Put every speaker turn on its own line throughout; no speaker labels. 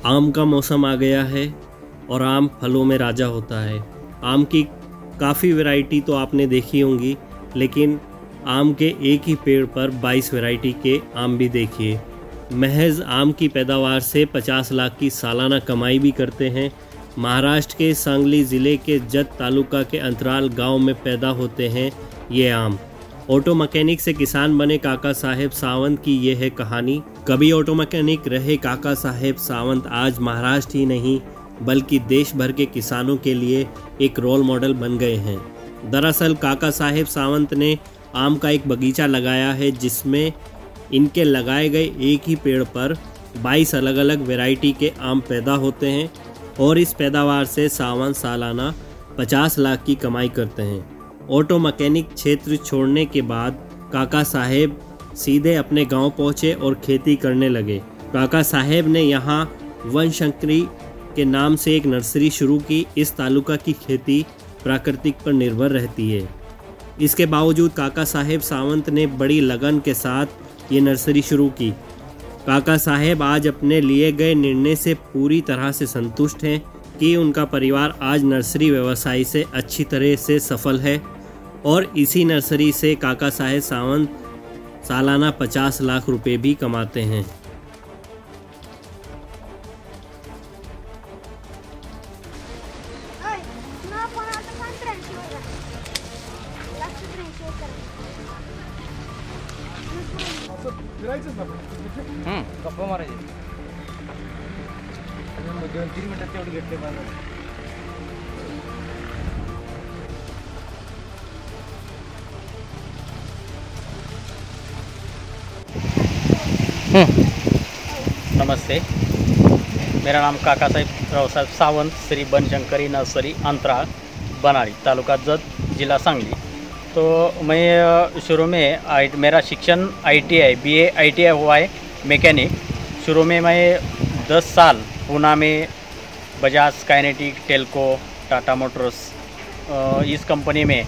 आम का मौसम आ गया है और आम फलों में राजा होता है। आम की काफ़ी वैरायटी तो आपने देखी होंगी, लेकिन आम के एक ही पेड़ पर 22 वैरायटी के आम भी देखिए। महज आम की पैदावार से 50 लाख की सालाना कमाई भी करते हैं। महाराष्ट्र के सांगली ज़िले के जत तालुका के अंतराल गांव में पैदा होते हैं ये आम। ऑटो मैकेनिक से किसान बने काका साहेब सावंत की ये है कहानी। कभी ऑटो मैकेनिक रहे काका साहेब सावंत आज महाराष्ट्र ही नहीं बल्कि देश भर के किसानों के लिए एक रोल मॉडल बन गए हैं। दरअसल काका साहेब सावंत ने आम का एक बगीचा लगाया है जिसमें इनके लगाए गए एक ही पेड़ पर 22 अलग अलग वैरायटी के आम पैदा होते हैं और इस पैदावार से सावंत सालाना 50 लाख की कमाई करते हैं। ऑटो मैकेनिक क्षेत्र छोड़ने के बाद काका साहेब सीधे अपने गांव पहुंचे और खेती करने लगे। काका साहेब ने यहां वनशंकरी के नाम से एक नर्सरी शुरू की। इस तालुका की खेती प्राकृतिक पर निर्भर रहती है। इसके बावजूद काका साहेब सावंत ने बड़ी लगन के साथ ये नर्सरी शुरू की। काका साहेब आज अपने लिए गए निर्णय से पूरी तरह से संतुष्ट हैं कि उनका परिवार आज नर्सरी व्यवसाय से अच्छी तरह से सफल है और इसी नर्सरी से काका साहेब सावंत सालाना 50 लाख रुपए भी कमाते हैं।
गप्पा मारायचे 2-3 मिनिटात तेवढे घेतले मला। नमस्ते, मेरा नाम काका साहेब रावसाहेब सावंत, श्री बनशंकरी नर्सरी अंतराल बनाड़ी, तालुका जत, जिला सांगली। तो मैं शुरू में मेरा शिक्षण ITI BA ITI हुआ है मैकेनिक। शुरू में मैं 10 साल पूना में बजाज काइनेटिक, टेल्को, टाटा मोटर्स इस कंपनी में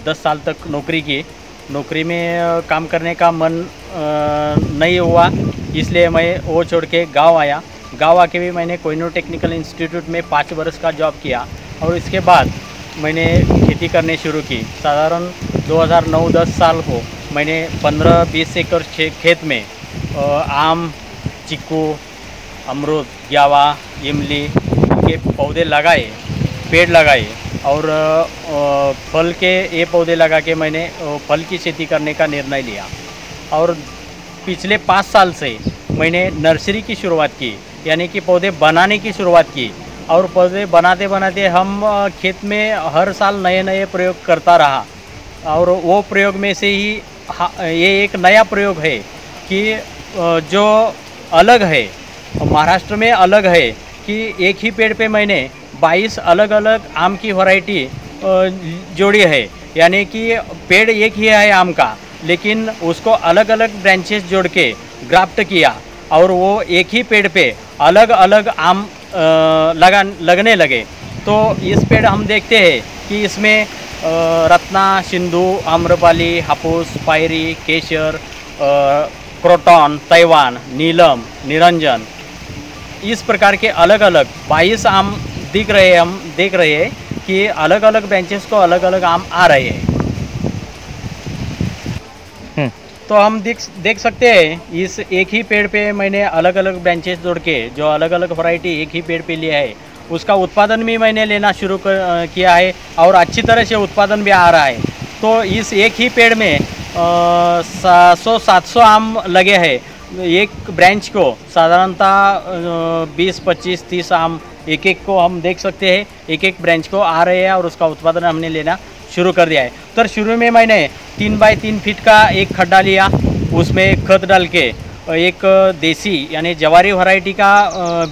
10 साल तक नौकरी की। नौकरी में काम करने का मन नहीं हुआ, इसलिए मैं वो छोड़ के गाँव आया। गाँव आके भी मैंने कोहिनूर टेक्निकल इंस्टीट्यूट में 5 वर्ष का जॉब किया और इसके बाद मैंने खेती करने शुरू की। साधारण 2009-10 साल को मैंने 15-20 एकड़ खेत में आम, चीकू, अमरूद, ग्यावा, इमली के पौधे लगाए, पेड़ लगाए और फल के ये पौधे लगा के मैंने फल की खेती करने का निर्णय लिया। और पिछले 5 साल से मैंने नर्सरी की शुरुआत की, यानी कि पौधे बनाने की शुरुआत की। और पौधे बनाते बनाते हम खेत में हर साल नए नए प्रयोग करता रहा और वो प्रयोग में से ही ये एक नया प्रयोग है कि जो अलग है, महाराष्ट्र में अलग है कि एक ही पेड़ पे मैंने 22 अलग अलग आम की वैरायटी जोड़ी है। यानी कि पेड़ एक ही है आम का, लेकिन उसको अलग अलग ब्रांचेस जोड़ के ग्राफ्ट किया और वो एक ही पेड़ पे अलग अलग आम लगने लगे। तो इस पेड़ हम देखते हैं कि इसमें रत्ना, सिंधु, आम्रपाली, हापुस, पायरी, केशर, क्रोटॉन, तैवान, नीलम, निरंजन, इस प्रकार के अलग अलग 22 आम दिख रहे हैं। हम देख रहे हैं कि अलग अलग ब्रांचेस को अलग अलग आम आ रहे हैं। तो हम देख सकते हैं इस एक ही पेड़ पे मैंने अलग अलग ब्रांचेस जोड़ के जो अलग अलग वैरायटी एक ही पेड़ पे लिया है, उसका उत्पादन भी मैंने लेना शुरू किया है और अच्छी तरह से उत्पादन भी आ रहा है। तो इस एक ही पेड़ में 700 आम लगे हैं। एक ब्रांच को साधारणतः 20, 25, 30 आम एक एक को हम देख सकते हैं, एक एक ब्रांच को आ रहे हैं और उसका उत्पादन हमने लेना शुरू कर दिया है। तो शुरू में मैंने 3 बाय 3 फीट का एक खड्डा लिया, उसमें खत डाल के एक देसी यानी जवारी वैरायटी का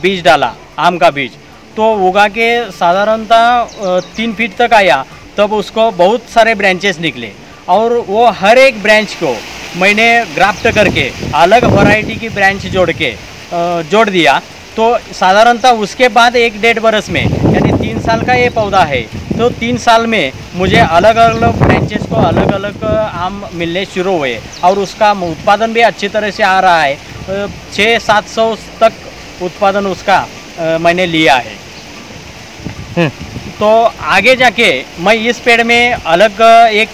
बीज डाला, आम का बीज। तो उगा के साधारणतः 3 फीट तक आया, तब उसको बहुत सारे ब्रांचेस निकले और वो हर एक ब्रांच को मैंने ग्राफ्ट करके अलग वैरायटी की ब्रांच जोड़ दिया। तो साधारणतः उसके बाद 1-1.5 बरस में, यानी 3 साल का ये पौधा है, तो 3 साल में मुझे अलग अलग ब्रांचेस को अलग अलग आम मिलने शुरू हुए और उसका उत्पादन भी अच्छी तरह से आ रहा है। 600-700 तक उत्पादन उसका मैंने लिया है। तो आगे जाके मैं इस पेड़ में अलग एक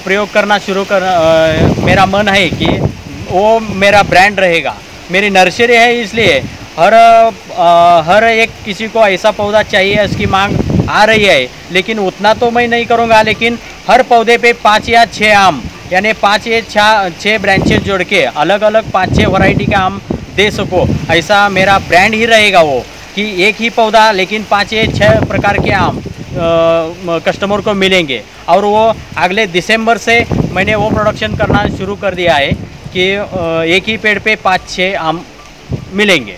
प्रयोग करना शुरू कर मेरा मन है कि वो मेरा ब्रांड रहेगा। मेरी नर्सरी है, इसलिए हर एक किसी को ऐसा पौधा चाहिए, इसकी मांग आ रही है। लेकिन उतना तो मैं नहीं करूँगा, लेकिन हर पौधे पे 5 या 6 आम, यानी 5 या 6 ब्रांचेस जोड़ के अलग अलग 5-6 वैरायटी का आम दे सको, ऐसा मेरा ब्रांड ही रहेगा वो, कि एक ही पौधा लेकिन 5 या 6 प्रकार के आम कस्टमर को मिलेंगे। और वो अगले दिसंबर से मैंने वो प्रोडक्शन करना शुरू कर दिया है कि एक ही पेड़ पे 5-6 आम मिलेंगे।